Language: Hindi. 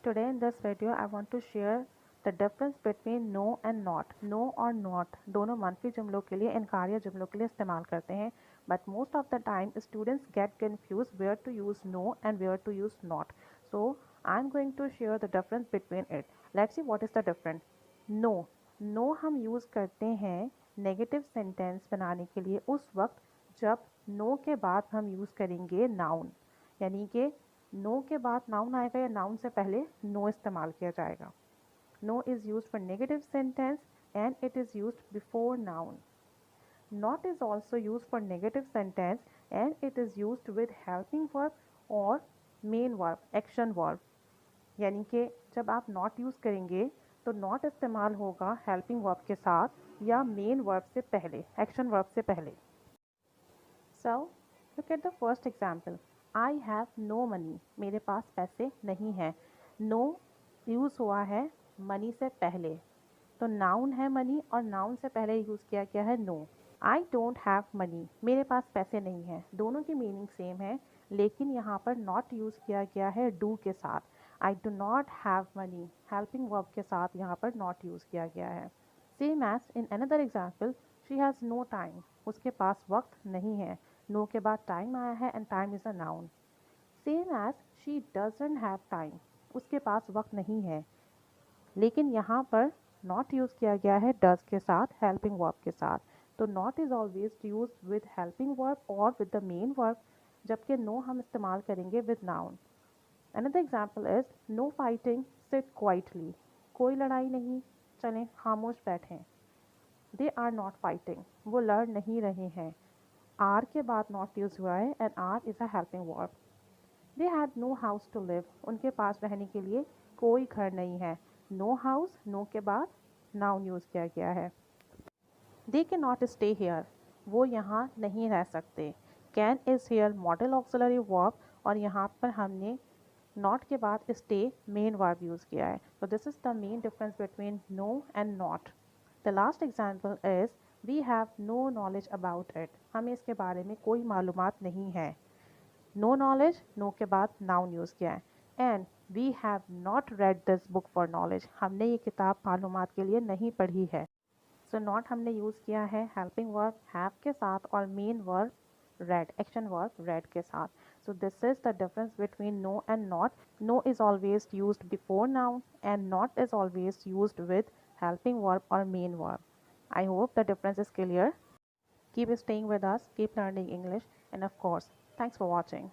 Today in this video I want to share the difference between no and not. No और not दोनों मनफी जुमलों के लिए इनकारिया जुमलों के लिए इस्तेमाल करते हैं, but most of the time students get confused where to use no and where to use not. So I'm going to share the difference between it. Let's see what is the difference. No, no हम यूज़ करते हैं नेगेटिव सेंटेंस बनाने के लिए उस वक्त जब no के बाद हम यूज़ करेंगे नाउन, यानी कि नो के बाद नाउन आएगा या नाउन से पहले नो इस्तेमाल किया जाएगा. No is use for negative sentence and it is use before noun. Not is also use for negative sentence and it is use with helping verb और मेन वर्ब, एक्शन वर्ब. यानी कि जब आप नॉट यूज़ करेंगे तो नॉट इस्तेमाल होगा हेल्पिंग वर्ब के साथ या मेन वर्ब से पहले, एक्शन वर्ब से पहले. So look at the first example. I have no money, मेरे पास पैसे नहीं हैं. नो यूज़ हुआ है मनी से पहले, तो नाउन है मनी और नाउन से पहले यूज़ किया गया है no. I don't have money, मेरे पास पैसे नहीं हैं. दोनों की मीनिंग सेम है, लेकिन यहाँ पर नॉट यूज़ किया गया है डू के साथ. I do not have money helping verb के साथ यहाँ पर नॉट यूज़ किया गया है. Same as in another example, she has no time, उसके पास वक्त नहीं है. नो के बाद टाइम आया है and time is a noun. Same as she doesn't have time, उसके पास वक्त नहीं है, लेकिन यहाँ पर नॉट यूज़ किया गया है डज के साथ, हेल्पिंग वर्ब के साथ. तो not is always use with helping verb और विद द मेन वर्ब, जबकि नो हम इस्तेमाल करेंगे with noun. Another example is no fighting, sit quietly, कोई लड़ाई नहीं, चलें खामोश बैठें. दे आर नॉट फाइटिंग, वो लड़ नहीं रहे हैं. आर के बाद नॉट यूज हुआ है and are is a helping verb. They had no house to live, उनके पास रहने के लिए कोई घर नहीं है. नो हाउस, नो के बाद नाउन यूज़ किया गया है. They can not stay here, वो यहाँ नहीं रह सकते. Can is here model auxiliary verb और यहाँ पर हमने नॉट के बाद स्टे मेन वर्ब यूज़ किया है. तो this is the main difference between no and not. The last example is we have no knowledge about it, हमें इसके बारे में कोई मालूमात नहीं है. नो नॉलेज, नो के बाद नाउन यूज़ किया है. And we have not read this book for knowledge, हमने ये किताब मालूमात के लिए नहीं पढ़ी है. सो नॉट हमने यूज़ किया है हेल्पिंग वर्ब हैव के साथ और main verb red, action verb red के साथ. So this is the difference between no and not. No is always used before noun and not is always used with helping verb or main verb. I hope the difference is clear. Keep staying with us, keep learning English, and of course, thanks for watching.